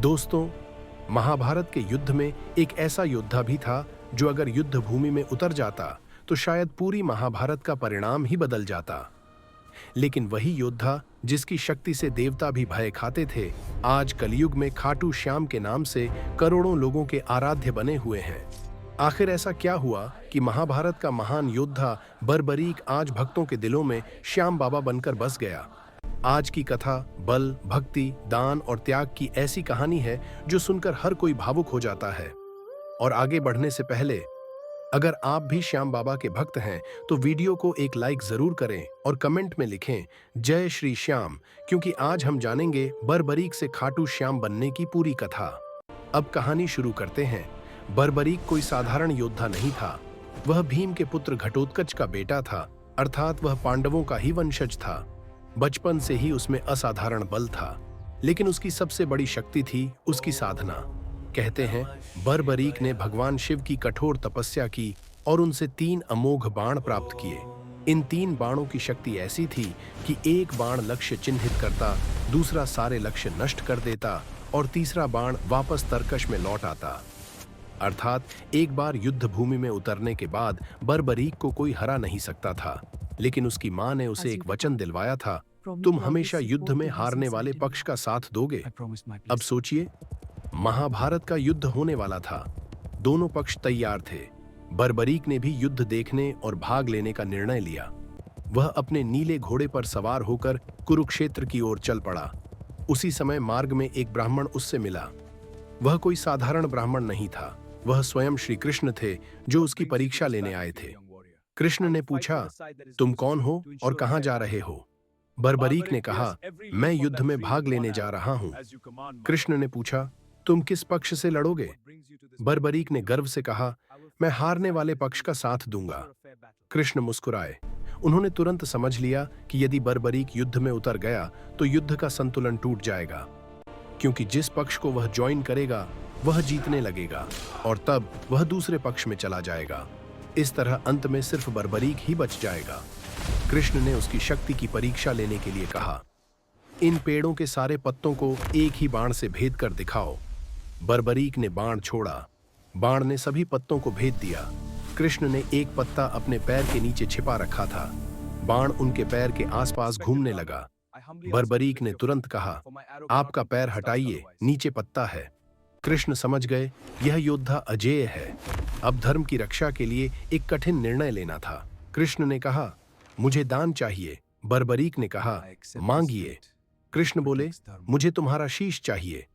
दोस्तों, महाभारत के युद्ध में एक ऐसा योद्धा भी था जो अगर युद्ध भूमि में उतर जाता तो शायद पूरी महाभारत का परिणाम ही बदल जाता। लेकिन वही योद्धा जिसकी शक्ति से देवता भी भय खाते थे, आज कलयुग में खाटू श्याम के नाम से करोड़ों लोगों के आराध्य बने हुए हैं। आखिर ऐसा क्या हुआ कि महाभारत का महान योद्धा बर्बरीक आज भक्तों के दिलों में श्याम बाबा बनकर बस गया? आज की कथा बल, भक्ति, दान और त्याग की ऐसी कहानी है जो सुनकर हर कोई भावुक हो जाता है। और आगे बढ़ने से पहले अगर आप भी श्याम बाबा के भक्त हैं तो वीडियो को एक लाइक जरूर करें और कमेंट में लिखें जय श्री श्याम, क्योंकि आज हम जानेंगे बर्बरीक से खाटू श्याम बनने की पूरी कथा। अब कहानी शुरू करते हैं। बर्बरीक कोई साधारण योद्धा नहीं था। वह भीम के पुत्र घटोत्कच का बेटा था, अर्थात वह पांडवों का ही वंशज था। बचपन से ही उसमें असाधारण बल था, लेकिन उसकी सबसे बड़ी शक्ति थी उसकी साधना। कहते हैं बर्बरीक ने भगवान शिव की कठोर तपस्या की और उनसे 3 अमोघ बाण प्राप्त किए। इन 3 बाणों की शक्ति ऐसी थी कि एक बाण लक्ष्य चिन्हित करता, दूसरा सारे लक्ष्य नष्ट कर देता और तीसरा बाण वापस तरकश में लौट आता। अर्थात एक बार युद्ध भूमि में उतरने के बाद बर्बरीक को कोई हरा नहीं सकता था। लेकिन उसकी मां ने उसे एक वचन दिलवाया था, तुम हमेशा युद्ध में हारने वाले पक्ष का साथ दोगे। अब सोचिए, महाभारत का युद्ध होने वाला था। दोनों पक्ष तैयार थे। बर्बरीक ने भी युद्ध देखने और भाग लेने का निर्णय लिया। वह अपने नीले घोड़े पर सवार होकर कुरुक्षेत्र की ओर चल पड़ा। उसी समय मार्ग में एक ब्राह्मण उससे मिला। वह कोई साधारण ब्राह्मण नहीं था, वह स्वयं श्री कृष्ण थे जो उसकी परीक्षा लेने आए थे। कृष्ण ने पूछा, तुम कौन हो और कहां जा रहे हो? बर्बरीक ने कहा, मैं युद्ध में भाग लेने जा रहा हूं। कृष्ण ने पूछा, तुम किस पक्ष से लड़ोगे? बर्बरीक ने गर्व से कहा, मैं हारने वाले पक्ष का साथ दूंगा। कृष्ण मुस्कुराए। उन्होंने तुरंत समझ लिया कि यदि बर्बरीक युद्ध में उतर गया तो युद्ध का संतुलन टूट जाएगा, क्योंकि जिस पक्ष को वह ज्वाइन करेगा वह जीतने लगेगा और तब वह दूसरे पक्ष में चला जाएगा। इस तरह अंत में सिर्फ बर्बरीक ही बच जाएगा। कृष्ण ने उसकी शक्ति की परीक्षा लेने के लिए कहा, इन पेड़ों के सारे पत्तों को एक ही बाण से भेद कर दिखाओ। बर्बरीक ने बाण छोड़ा। बाण ने सभी पत्तों को भेद दिया। कृष्ण ने एक पत्ता अपने पैर के नीचे छिपा रखा था। बाण उनके पैर के आसपास घूमने लगा। बर्बरीक ने तुरंत कहा, आपका पैर हटाइए, नीचे पत्ता है। कृष्ण समझ गए यह योद्धा अजेय है। अब धर्म की रक्षा के लिए एक कठिन निर्णय लेना था। कृष्ण ने कहा, मुझे दान चाहिए। बर्बरीक ने कहा, मांगिए। कृष्ण बोले, मुझे तुम्हारा शीश चाहिए।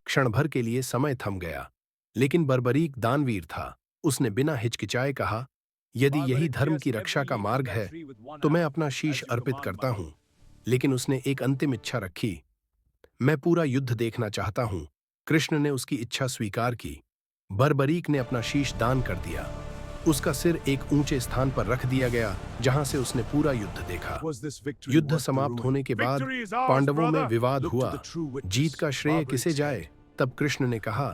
क्षण भर के लिए समय थम गया, लेकिन बर्बरीक दानवीर था। उसने बिना हिचकिचाए कहा, यदि यही धर्म की रक्षा का मार्ग है तो मैं अपना शीश अर्पित करता हूं। लेकिन उसने एक अंतिम इच्छा रखी, मैं पूरा युद्ध देखना चाहता हूं। कृष्ण ने उसकी इच्छा स्वीकार की। बर्बरीक ने अपना शीश दान कर दिया। उसका सिर एक ऊंचे स्थान पर रख दिया गया जहां से उसने पूरा युद्ध देखा। युद्ध समाप्त होने के बाद पांडवों में विवाद हुआ, जीत का श्रेय किसे जाए? तब कृष्ण ने कहा,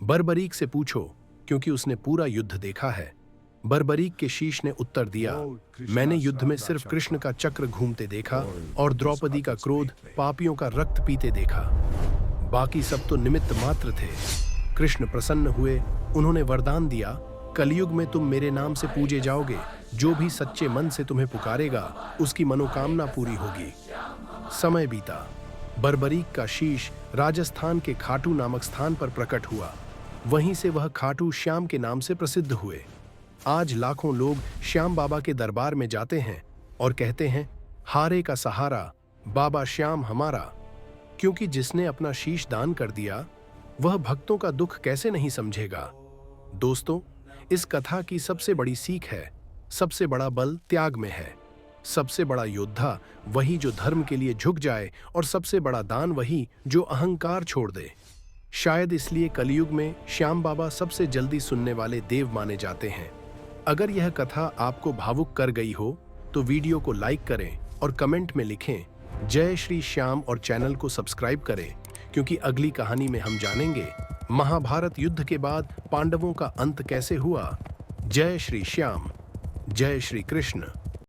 बर्बरीक से पूछो, क्योंकि उसने पूरा युद्ध देखा है। बर्बरीक के शीश ने उत्तर दिया, मैंने युद्ध में सिर्फ कृष्ण का चक्र घूमते देखा और द्रौपदी का क्रोध, पापियों का रक्त पीते देखा। बाकी सब तो निमित्त मात्र थे। कृष्ण प्रसन्न हुए। उन्होंने वरदान दिया, कलयुग में तुम मेरे नाम से पूजे जाओगे। जो भी सच्चे मन से तुम्हें पुकारेगा उसकी मनोकामना पूरी होगी। समय बीता। बर्बरीक का शीश राजस्थान के खाटू नामक स्थान पर प्रकट हुआ। वहीं से वह खाटू श्याम के नाम से प्रसिद्ध हुए। आज लाखों लोग श्याम बाबा के दरबार में जाते हैं और कहते हैं, हारे का सहारा बाबा श्याम हमारा। क्योंकि जिसने अपना शीश दान कर दिया वह भक्तों का दुख कैसे नहीं समझेगा। दोस्तों, इस कथा की सबसे बड़ी सीख है, सबसे बड़ा बल त्याग में है। सबसे बड़ा योद्धा वही जो धर्म के लिए झुक जाए और सबसे बड़ा दान वही जो अहंकार छोड़ दे। शायद इसलिए कलयुग में श्याम बाबा सबसे जल्दी सुनने वाले देव माने जाते हैं। अगर यह कथा आपको भावुक कर गई हो तो वीडियो को लाइक करें और कमेंट में लिखें जय श्री श्याम और चैनल को सब्सक्राइब करें, क्योंकि अगली कहानी में हम जानेंगे महाभारत युद्ध के बाद पांडवों का अंत कैसे हुआ। जय श्री श्याम, जय श्री कृष्ण।